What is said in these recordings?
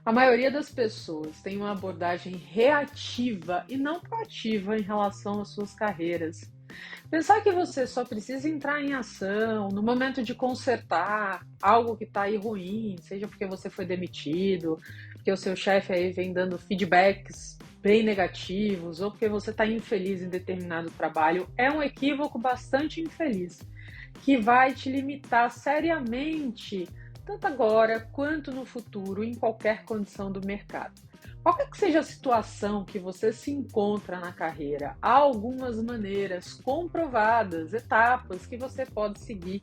A maioria das pessoas tem uma abordagem reativa e não proativa em relação às suas carreiras. Pensar que você só precisa entrar em ação no momento de consertar algo que está aí ruim, seja porque você foi demitido, porque o seu chefe aí vem dando feedbacks bem negativos, ou porque você está infeliz em determinado trabalho, é um equívoco bastante infeliz, que vai te limitar seriamente, tanto agora quanto no futuro, em qualquer condição do mercado. Qualquer que seja a situação que você se encontra na carreira, há algumas maneiras comprovadas, etapas que você pode seguir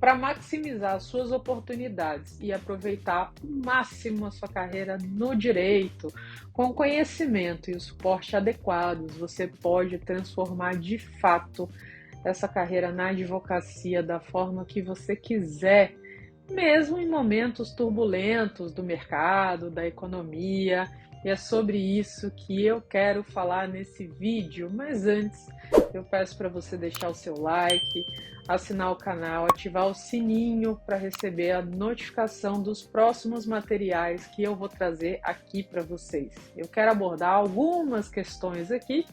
para maximizar suas oportunidades e aproveitar o máximo a sua carreira no direito. Com o conhecimento e o suporte adequados, você pode transformar de fato essa carreira na advocacia da forma que você quiser, mesmo em momentos turbulentos do mercado, da economia. E é sobre isso que eu quero falar nesse vídeo. Mas antes, eu peço para você deixar o seu like, assinar o canal, ativar o sininho para receber a notificação dos próximos materiais que eu vou trazer aqui para vocês. Eu quero abordar algumas questões aqui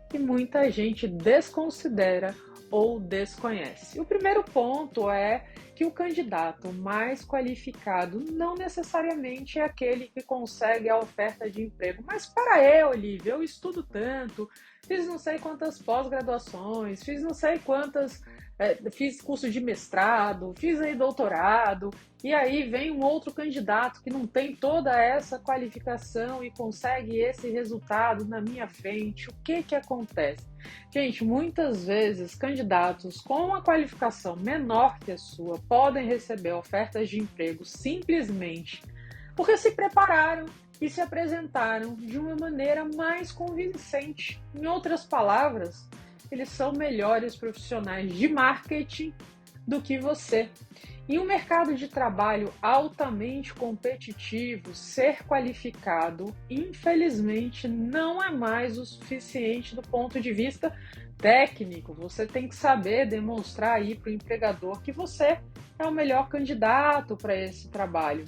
que muita gente desconsidera ou desconhece. O primeiro ponto é que o candidato mais qualificado não necessariamente é aquele que consegue a oferta de emprego. Mas para Olivia, eu estudo tanto, fiz não sei quantas pós-graduações, fiz não sei quantas, fiz curso de mestrado, fiz aí doutorado, e aí vem um outro candidato que não tem toda essa qualificação e consegue esse resultado na minha frente. O que acontece? Gente, muitas vezes candidatos com uma qualificação menor que a sua podem receber ofertas de emprego simplesmente porque se prepararam e se apresentaram de uma maneira mais convincente. Em outras palavras, eles são melhores profissionais de marketing do que você. Em um mercado de trabalho altamente competitivo, ser qualificado, infelizmente, não é mais o suficiente do ponto de vista técnico. Você tem que saber demonstrar aí para o empregador que você é o melhor candidato para esse trabalho.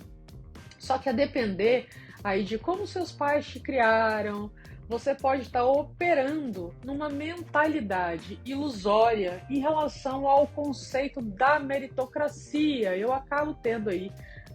Só que a depender aí de como seus pais te criaram, você pode estar operando numa mentalidade ilusória em relação ao conceito da meritocracia. Eu acabo tendo aí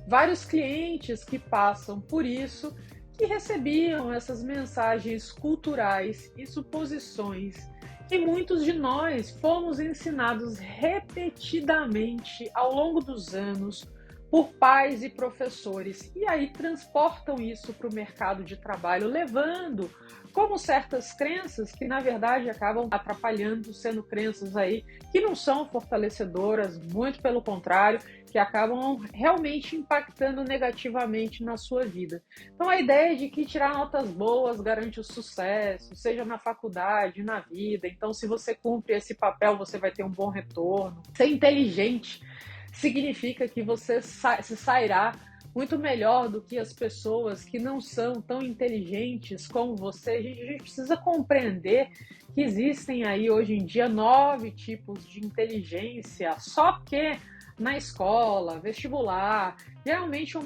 vários clientes que passam por isso, que recebiam essas mensagens culturais e suposições que muitos de nós fomos ensinados repetidamente ao longo dos anos por pais e professores, e aí transportam isso para o mercado de trabalho, levando como certas crenças que na verdade acabam atrapalhando, sendo crenças aí que não são fortalecedoras, muito pelo contrário, que acabam realmente impactando negativamente na sua vida. Então a ideia de que tirar notas boas garante o sucesso, seja na faculdade, na vida, então se você cumpre esse papel você vai ter um bom retorno. Ser inteligente significa que você se sairá muito melhor do que as pessoas que não são tão inteligentes como você. A gente precisa compreender que existem aí hoje em dia 9 tipos de inteligência, só que na escola, vestibular, geralmente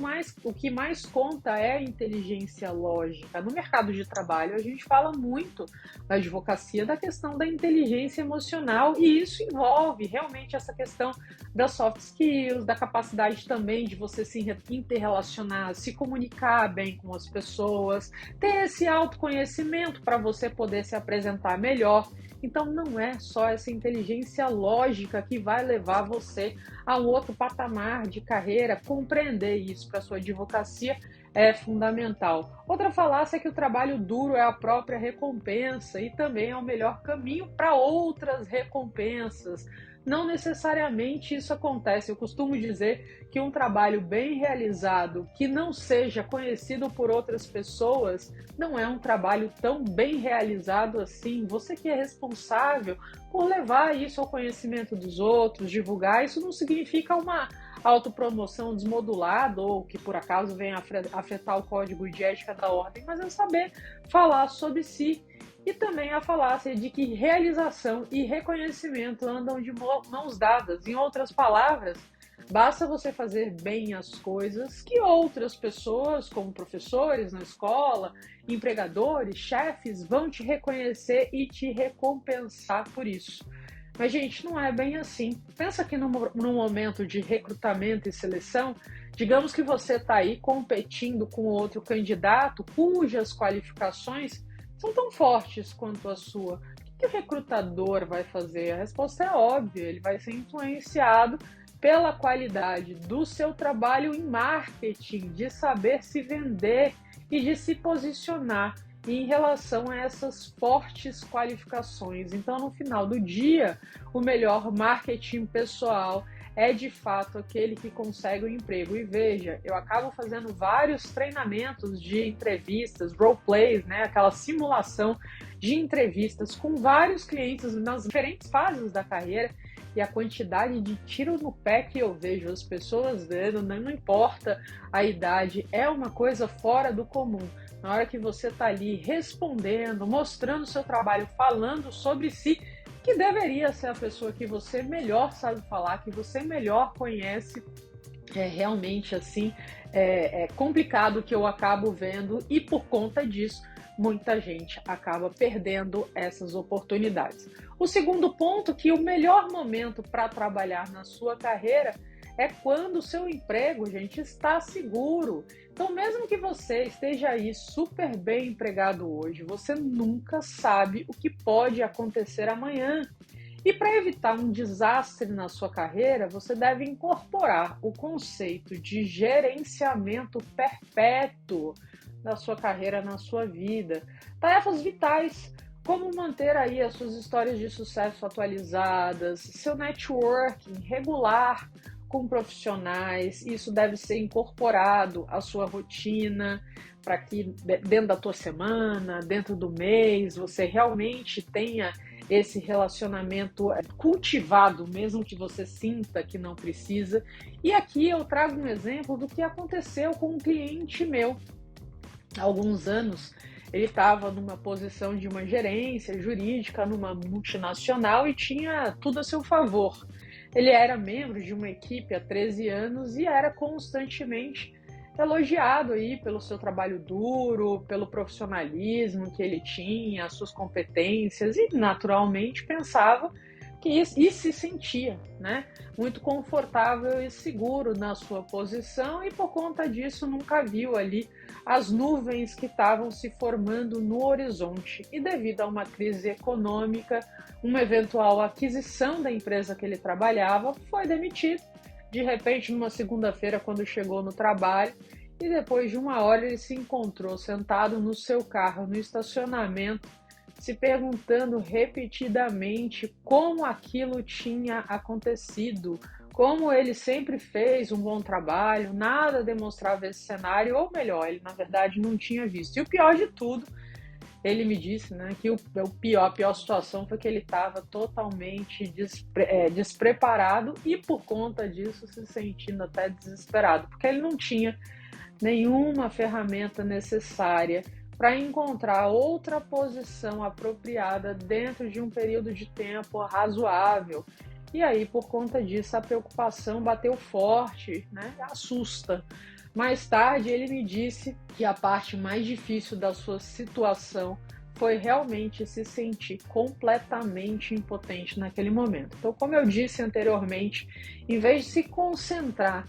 o que mais conta é a inteligência lógica. No mercado de trabalho, a gente fala muito na advocacia da questão da inteligência emocional, e isso envolve realmente essa questão das soft skills, da capacidade também de você se interrelacionar, se comunicar bem com as pessoas, ter esse autoconhecimento para você poder se apresentar melhor. Então não é só essa inteligência lógica que vai levar você a um outro patamar de carreira. Compreender isso para sua advocacia é fundamental. Outra falácia é que o trabalho duro é a própria recompensa e também é o melhor caminho para outras recompensas. Não necessariamente isso acontece. Eu costumo dizer que um trabalho bem realizado, que não seja conhecido por outras pessoas, não é um trabalho tão bem realizado assim. Você que é responsável por levar isso ao conhecimento dos outros, divulgar, isso não significa uma autopromoção desmodulada ou que por acaso venha afetar o código de ética da ordem, mas é saber falar sobre si. E também a falácia de que realização e reconhecimento andam de mãos dadas. Em outras palavras, Basta você fazer bem as coisas que outras pessoas, como professores na escola, empregadores, chefes, vão te reconhecer e te recompensar por isso. Mas, gente, não é bem assim. Pensa que num momento de recrutamento e seleção, digamos que você está aí competindo com outro candidato cujas qualificações são tão fortes quanto a sua. O que o recrutador vai fazer? A resposta é óbvia, ele vai ser influenciado pela qualidade do seu trabalho em marketing, de saber se vender e de se posicionar em relação a essas fortes qualificações. Então, no final do dia, o melhor marketing pessoal é de fato aquele que consegue o emprego. E veja, eu acabo fazendo vários treinamentos de entrevistas, roleplays, né? Aquela simulação de entrevistas com vários clientes nas diferentes fases da carreira. E a quantidade de tiro no pé que eu vejo as pessoas dando, não importa a idade, é uma coisa fora do comum. Na hora que você está ali respondendo, mostrando o seu trabalho, falando sobre si, que deveria ser a pessoa que você melhor sabe falar, que você melhor conhece, é realmente assim, é complicado que eu acabo vendo e por conta disso, muita gente acaba perdendo essas oportunidades. O segundo ponto, que o melhor momento para trabalhar na sua carreira é quando o seu emprego, gente, está seguro. Então, mesmo que você esteja aí super bem empregado hoje, você nunca sabe o que pode acontecer amanhã. E para evitar um desastre na sua carreira, você deve incorporar o conceito de gerenciamento perpétuo da sua carreira, na sua vida. Tarefas vitais, como manter aí as suas histórias de sucesso atualizadas, seu networking regular com profissionais, isso deve ser incorporado à sua rotina, para que dentro da tua semana, dentro do mês, você realmente tenha esse relacionamento cultivado, mesmo que você sinta que não precisa. E aqui eu trago um exemplo do que aconteceu com um cliente meu. Há alguns anos, ele estava numa posição de uma gerência jurídica numa multinacional e tinha tudo a seu favor. Ele era membro de uma equipe há 13 anos e era constantemente elogiado aí pelo seu trabalho duro, pelo profissionalismo que ele tinha, as suas competências e naturalmente pensava que isso, e se sentia, né, muito confortável e seguro na sua posição e por conta disso nunca viu ali as nuvens que estavam se formando no horizonte. E devido a uma crise econômica, uma eventual aquisição da empresa que ele trabalhava, foi demitido. De repente, numa segunda-feira, quando chegou no trabalho, e depois de uma hora ele se encontrou sentado no seu carro, no estacionamento, se perguntando repetidamente como aquilo tinha acontecido, como ele sempre fez um bom trabalho, nada demonstrava esse cenário, ou melhor, ele na verdade não tinha visto. E o pior de tudo, ele me disse, né, que a pior situação foi que ele estava totalmente despreparado e por conta disso se sentindo até desesperado, porque ele não tinha nenhuma ferramenta necessária para encontrar outra posição apropriada dentro de um período de tempo razoável. E aí, por conta disso, a preocupação bateu forte, né? Assusta. Mais tarde, ele me disse que a parte mais difícil da sua situação foi realmente se sentir completamente impotente naquele momento. Então, como eu disse anteriormente, em vez de se concentrar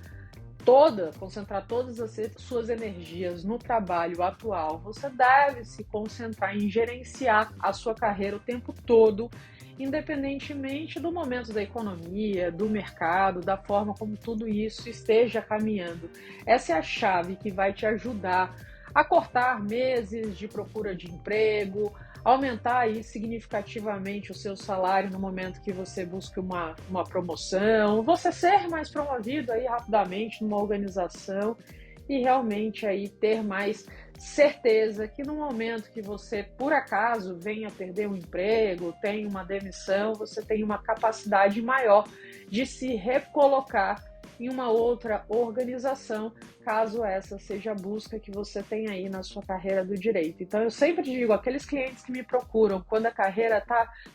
todas as suas energias no trabalho atual, você deve se concentrar em gerenciar a sua carreira o tempo todo, independentemente do momento da economia, do mercado, da forma como tudo isso esteja caminhando. Essa é a chave que vai te ajudar a cortar meses de procura de emprego, aumentar aí significativamente o seu salário no momento que você busca uma promoção, você ser mais promovido aí rapidamente numa organização e realmente aí ter mais certeza que no momento que você, por acaso, venha perder um emprego, tenha uma demissão, você tem uma capacidade maior de se recolocar em uma outra organização, caso essa seja a busca que você tem aí na sua carreira do direito. Então eu sempre digo, aqueles clientes que me procuram quando a carreira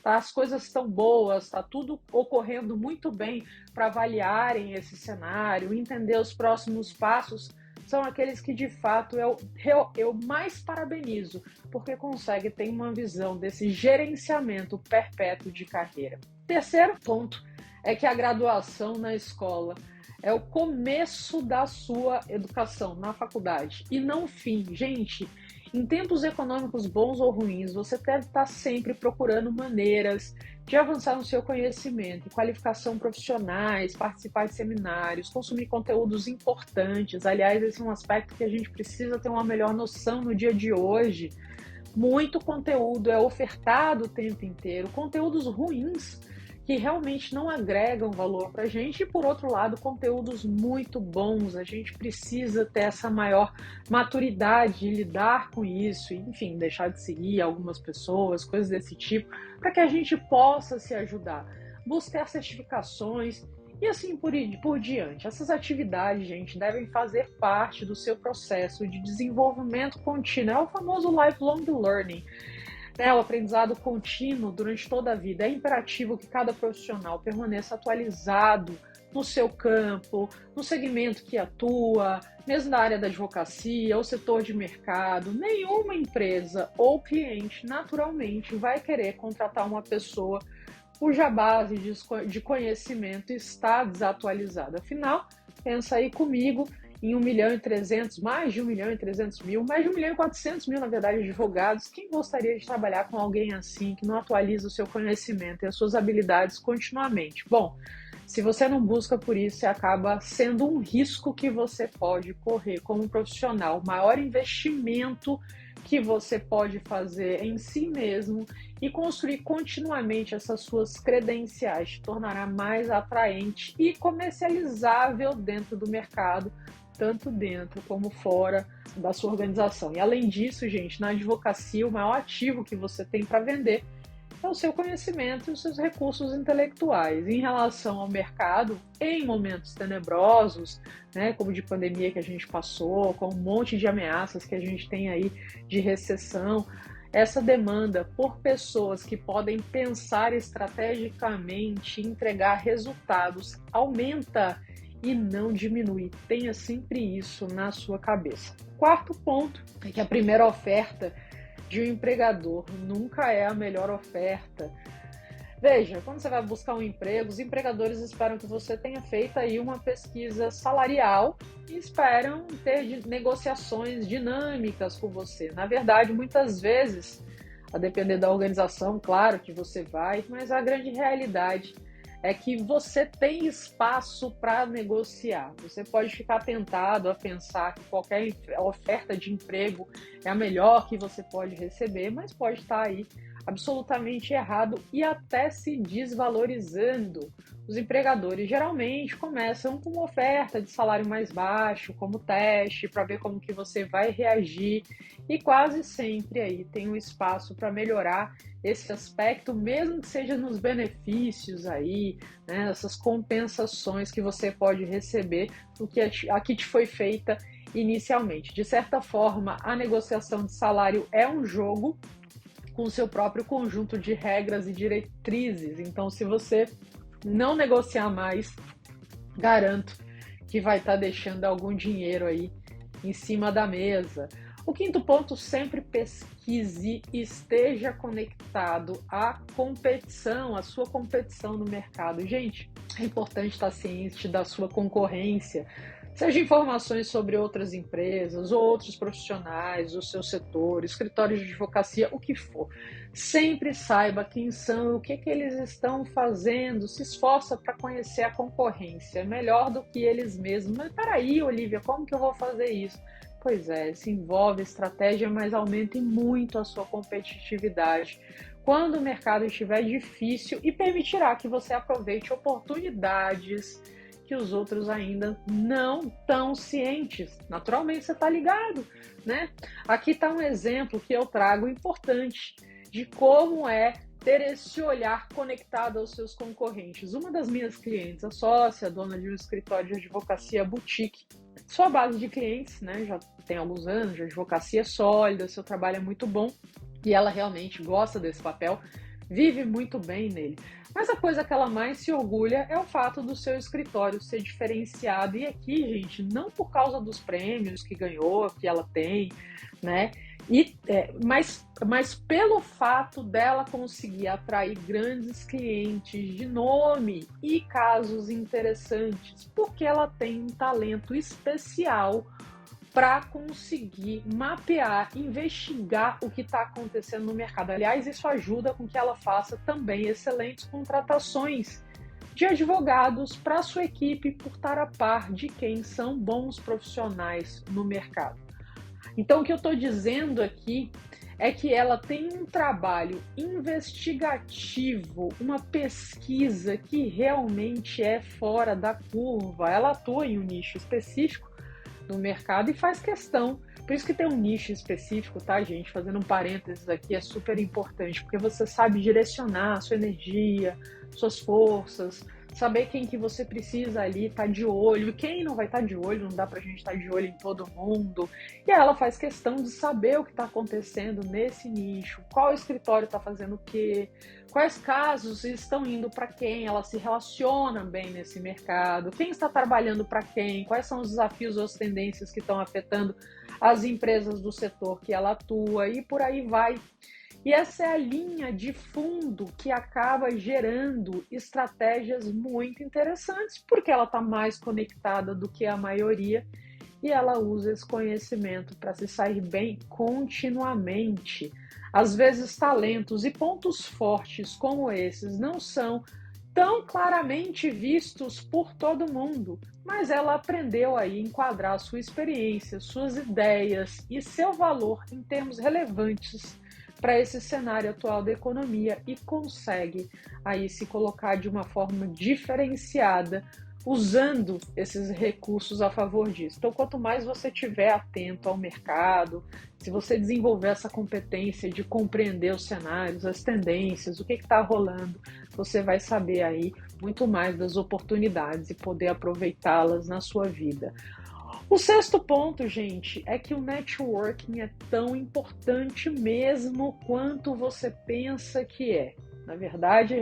as coisas estão boas, está tudo ocorrendo muito bem para avaliarem esse cenário, entender os próximos passos, são aqueles que de fato eu mais parabenizo, porque conseguem ter uma visão desse gerenciamento perpétuo de carreira. Terceiro ponto é que a graduação na escola é o começo da sua educação na faculdade e não o fim. Gente, em tempos econômicos bons ou ruins, você deve estar sempre procurando maneiras de avançar no seu conhecimento, qualificação profissionais, participar de seminários, consumir conteúdos importantes. Aliás, esse é um aspecto que a gente precisa ter uma melhor noção no dia de hoje. Muito conteúdo é ofertado o tempo inteiro, conteúdos ruins que realmente não agregam valor para a gente e, por outro lado, conteúdos muito bons. A gente precisa ter essa maior maturidade de lidar com isso, enfim, deixar de seguir algumas pessoas, coisas desse tipo, para que a gente possa se ajudar, buscar certificações e assim por diante. Essas atividades, gente, devem fazer parte do seu processo de desenvolvimento contínuo, é o famoso lifelong learning. O aprendizado contínuo durante toda a vida. É imperativo que cada profissional permaneça atualizado no seu campo, no segmento que atua, mesmo na área da advocacia ou setor de mercado. Nenhuma empresa ou cliente, naturalmente, vai querer contratar uma pessoa cuja base de conhecimento está desatualizada. Afinal, pensa aí comigo, em 1.300.000, mais de 1.300.000, mais de 1.400.000, na verdade, advogados. Quem gostaria de trabalhar com alguém assim, que não atualiza o seu conhecimento e as suas habilidades continuamente? Bom, se você não busca por isso, acaba sendo um risco que você pode correr como profissional. O maior investimento que você pode fazer em si mesmo e construir continuamente essas suas credenciais te tornará mais atraente e comercializável dentro do mercado, tanto dentro como fora da sua organização. E além disso, gente, na advocacia, o maior ativo que você tem para vender é o seu conhecimento e os seus recursos intelectuais. Em relação ao mercado, em momentos tenebrosos, como de pandemia que a gente passou, com um monte de ameaças que a gente tem aí de recessão, essa demanda por pessoas que podem pensar estrategicamente, entregar resultados, aumenta e não diminui. Tenha sempre isso na sua cabeça. Quarto ponto é que a primeira oferta de um empregador nunca é a melhor oferta. Veja, quando você vai buscar um emprego, os empregadores esperam que você tenha feito aí uma pesquisa salarial e esperam ter negociações dinâmicas com você. Na verdade, muitas vezes, a depender da organização, claro que você vai, mas a grande realidade é que você tem espaço para negociar. Você pode ficar tentado a pensar que qualquer oferta de emprego é a melhor que você pode receber, mas pode estar aí absolutamente errado e até se desvalorizando. Os empregadores geralmente começam com uma oferta de salário mais baixo, como teste, para ver como que você vai reagir, e quase sempre aí tem um espaço para melhorar esse aspecto, mesmo que seja nos benefícios aí, essas compensações que você pode receber do que aqui te foi feita inicialmente. De certa forma, a negociação de salário é um jogo com o seu próprio conjunto de regras e diretrizes. Então, se você não negociar mais, garanto que vai estar deixando algum dinheiro aí em cima da mesa. O quinto ponto, sempre pesquise e esteja conectado à competição, à sua competição no mercado. Gente, é importante estar ciente da sua concorrência, seja informações sobre outras empresas ou outros profissionais do seu setor, escritórios de advocacia, o que for. Sempre saiba quem são, o que eles estão fazendo, se esforça para conhecer a concorrência, é melhor do que eles mesmos. Mas peraí, Olivia, como que eu vou fazer isso? Pois é, isso envolve estratégia, mas aumente muito a sua competitividade quando o mercado estiver difícil e permitirá que você aproveite oportunidades que os outros ainda não estão cientes. Naturalmente, você está ligado, né? Aqui está um exemplo que eu trago importante de como é ter esse olhar conectado aos seus concorrentes. Uma das minhas clientes, a sócia, dona de um escritório de advocacia boutique, sua base de clientes, né, já tem alguns anos, de advocacia sólida, seu trabalho é muito bom e ela realmente gosta desse papel, vive muito bem nele. Mas a coisa que ela mais se orgulha é o fato do seu escritório ser diferenciado. E aqui, gente, não por causa dos prêmios que ganhou, que ela tem, né? Mas pelo fato dela conseguir atrair grandes clientes de nome e casos interessantes, porque ela tem um talento especial para conseguir mapear, investigar o que está acontecendo no mercado. Aliás, isso ajuda com que ela faça também excelentes contratações de advogados para sua equipe por estar a par de quem são bons profissionais no mercado. Então, o que eu estou dizendo aqui é que ela tem um trabalho investigativo, uma pesquisa que realmente é fora da curva. Ela atua em um nicho específico no mercado e faz questão. Por isso que tem um nicho específico, tá, gente? Fazendo um parênteses aqui, é super importante, porque você sabe direcionar a sua energia, suas forças, saber quem que você precisa ali, tá de olho, e quem não vai estar de olho, não dá pra gente estar de olho em todo mundo. E aí ela faz questão de saber o que está acontecendo nesse nicho, qual escritório está fazendo o quê, quais casos estão indo para quem, ela se relaciona bem nesse mercado, quem está trabalhando para quem, quais são os desafios ou as tendências que estão afetando as empresas do setor que ela atua e por aí vai. E essa é a linha de fundo que acaba gerando estratégias muito interessantes, porque ela está mais conectada do que a maioria e ela usa esse conhecimento para se sair bem continuamente. Às vezes, talentos e pontos fortes como esses não são tão claramente vistos por todo mundo, mas ela aprendeu aí a enquadrar sua experiência, suas ideias e seu valor em termos relevantes para esse cenário atual da economia e consegue aí se colocar de uma forma diferenciada, usando esses recursos a favor disso. Então, quanto mais você estiver atento ao mercado, se você desenvolver essa competência de compreender os cenários, as tendências, o que está rolando, você vai saber aí muito mais das oportunidades e poder aproveitá-las na sua vida. O sexto ponto, gente, é que o networking é tão importante mesmo quanto você pensa que é. Na verdade,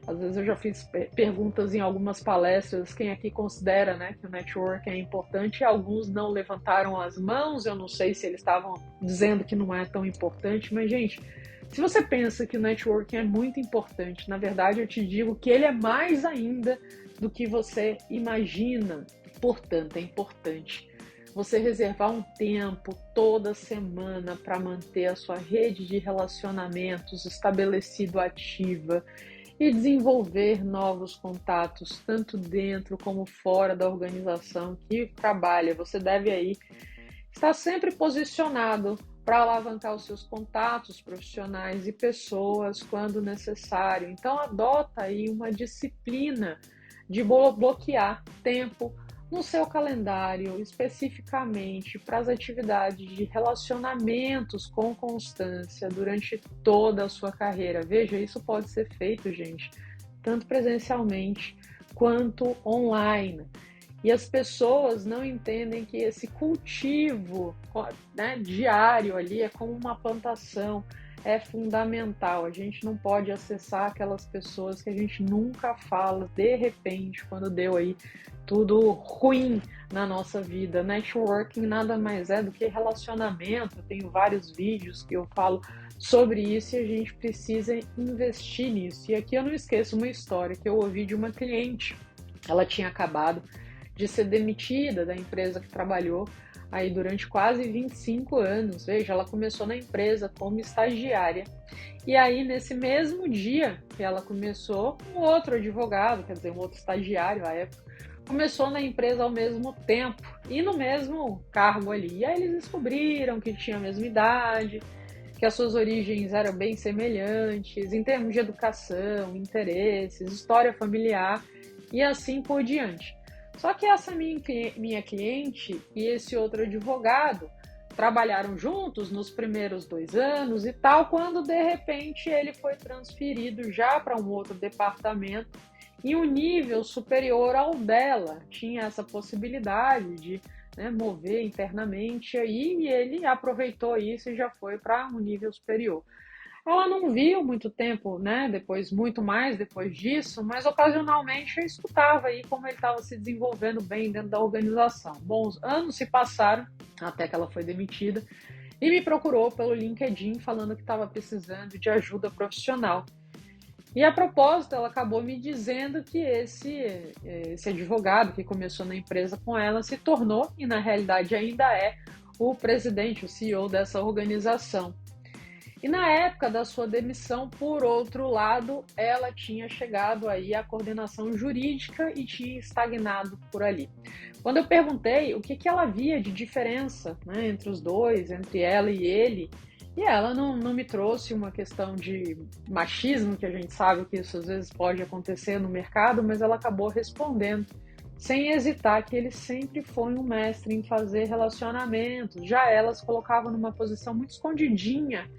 às vezes eu já fiz perguntas em algumas palestras, quem aqui considera, né, que o networking é importante, e alguns não levantaram as mãos, eu não sei se eles estavam dizendo que não é tão importante, mas, gente, se você pensa que o networking é muito importante, na verdade eu te digo que ele é mais ainda do que você imagina. Portanto, é importante você reservar um tempo toda semana para manter a sua rede de relacionamentos estabelecido ativa e desenvolver novos contatos, tanto dentro como fora da organização que trabalha. Você deve aí estar sempre posicionado para alavancar os seus contatos profissionais e pessoas quando necessário. Então, adota aí uma disciplina de bloquear tempo no seu calendário, especificamente para as atividades de relacionamentos com constância durante toda a sua carreira. Veja, isso pode ser feito, gente, tanto presencialmente quanto online. E as pessoas não entendem que esse cultivo, né, diário ali é como uma plantação, é fundamental. A gente não pode acessar aquelas pessoas que a gente nunca fala, de repente, quando deu aí tudo ruim na nossa vida. Networking nada mais é do que relacionamento. Eu tenho vários vídeos que eu falo sobre isso e a gente precisa investir nisso. E aqui eu não esqueço uma história que eu ouvi de uma cliente. Ela tinha acabado de ser demitida da empresa que trabalhou aí durante quase 25 anos. Veja, ela começou na empresa como estagiária. E aí, nesse mesmo dia que ela começou, um outro advogado, quer dizer, um outro estagiário à época, começou na empresa ao mesmo tempo e no mesmo cargo ali. E aí eles descobriram que tinha a mesma idade, que as suas origens eram bem semelhantes em termos de educação, interesses, história familiar e assim por diante. Só que essa minha cliente e esse outro advogado trabalharam juntos nos primeiros 2 anos e tal, quando de repente ele foi transferido já para um outro departamento e um nível superior ao dela. Tinha essa possibilidade de, né, mover internamente aí, e ele aproveitou isso e já foi para um nível superior. Ela não viu muito tempo, né, depois, muito mais depois disso, mas ocasionalmente eu escutava aí como ele estava se desenvolvendo bem dentro da organização. Bons anos se passaram até que ela foi demitida e me procurou pelo LinkedIn falando que estava precisando de ajuda profissional. E a propósito, ela acabou me dizendo que esse advogado que começou na empresa com ela se tornou, e na realidade ainda é, o presidente, o CEO dessa organização. E na época da sua demissão, por outro lado, ela tinha chegado aí à coordenação jurídica e tinha estagnado por ali. Quando eu perguntei o que ela via de diferença, né, entre os dois, entre ela e ele, e ela não me trouxe uma questão de machismo, que a gente sabe que isso às vezes pode acontecer no mercado, mas ela acabou respondendo, sem hesitar, que ele sempre foi um mestre em fazer relacionamentos. Já ela se colocava numa posição muito escondidinha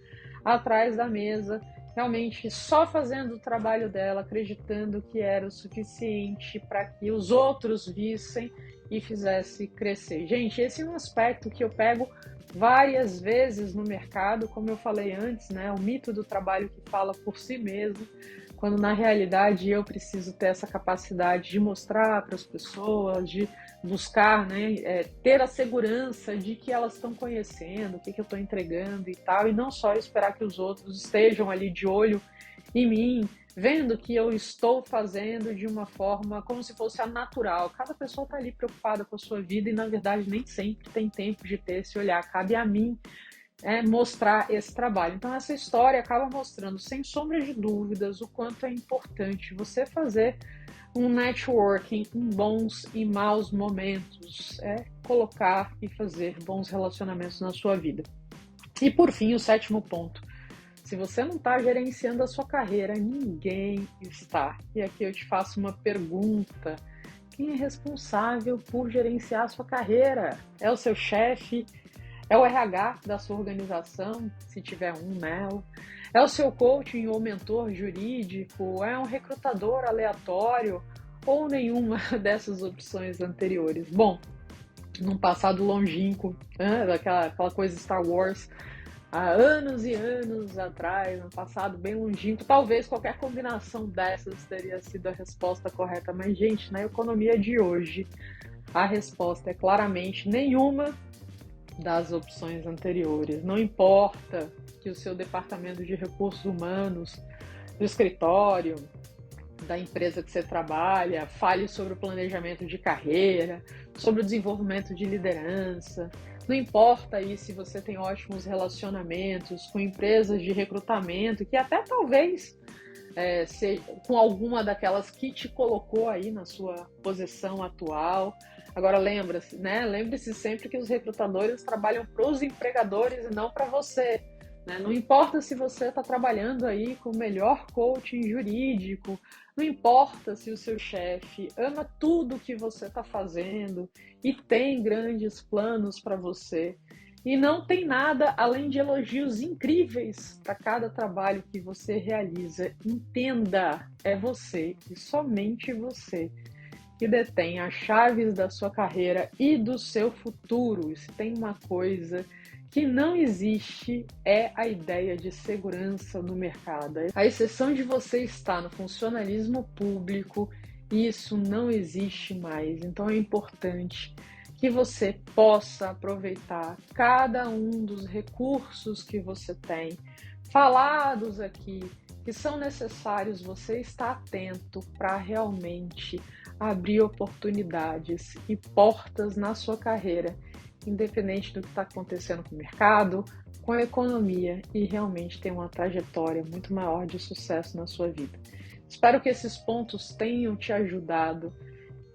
atrás da mesa, realmente só fazendo o trabalho dela, acreditando que era o suficiente para que os outros vissem e fizesse crescer. Gente, esse é um aspecto que eu pego várias vezes no mercado, como eu falei antes, né? O mito do trabalho que fala por si mesmo, quando na realidade eu preciso ter essa capacidade de mostrar para as pessoas, de buscar, né, ter a segurança de que elas estão conhecendo, o que eu estou entregando e tal, e não só esperar que os outros estejam ali de olho em mim, vendo que eu estou fazendo de uma forma como se fosse a natural. Cada pessoa está ali preocupada com a sua vida e, na verdade, nem sempre tem tempo de ter esse olhar. Cabe a mim mostrar esse trabalho. Então, essa história acaba mostrando, sem sombra de dúvidas, o quanto é importante você fazer um networking em bons e maus momentos, colocar e fazer bons relacionamentos na sua vida. E por fim, o 7º ponto. Se você não está gerenciando a sua carreira, ninguém está. E aqui eu te faço uma pergunta. Quem é responsável por gerenciar a sua carreira? É o seu chefe? É o RH da sua organização, se tiver um nela? É o seu coaching ou mentor jurídico? É um recrutador aleatório? Ou nenhuma dessas opções anteriores? Bom, num passado longínquo, aquela coisa Star Wars, há anos e anos atrás, no passado bem longínquo, talvez qualquer combinação dessas teria sido a resposta correta. Mas, gente, na economia de hoje, a resposta é claramente nenhuma das opções anteriores. Não importa que o seu departamento de recursos humanos, do escritório, da empresa que você trabalha, fale sobre o planejamento de carreira, sobre o desenvolvimento de liderança. Não importa aí se você tem ótimos relacionamentos com empresas de recrutamento, que até talvez com alguma daquelas que te colocou aí na sua posição atual. Agora lembre-se, né? Lembre-se sempre que os recrutadores trabalham para os empregadores e não para você. Né? Não importa se você está trabalhando aí com o melhor coaching jurídico, não importa se o seu chefe ama tudo que você está fazendo e tem grandes planos para você. E não tem nada além de elogios incríveis para cada trabalho que você realiza. Entenda, é você e somente você que detém as chaves da sua carreira e do seu futuro. E se tem uma coisa que não existe, é a ideia de segurança no mercado. A exceção de você estar no funcionalismo público, isso não existe mais. Então é importante que você possa aproveitar cada um dos recursos que você tem, falados aqui, que são necessários você estar atento para realmente abrir oportunidades e portas na sua carreira, independente do que está acontecendo com o mercado, com a economia, e realmente ter uma trajetória muito maior de sucesso na sua vida. Espero que esses pontos tenham te ajudado.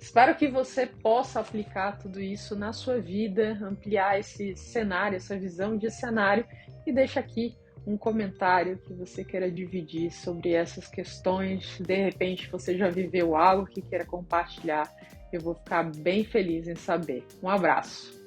Espero que você possa aplicar tudo isso na sua vida, ampliar esse cenário, essa visão de cenário, e deixa aqui um comentário que você queira dividir sobre essas questões. De repente você já viveu algo que queira compartilhar. Eu vou ficar bem feliz em saber. Um abraço.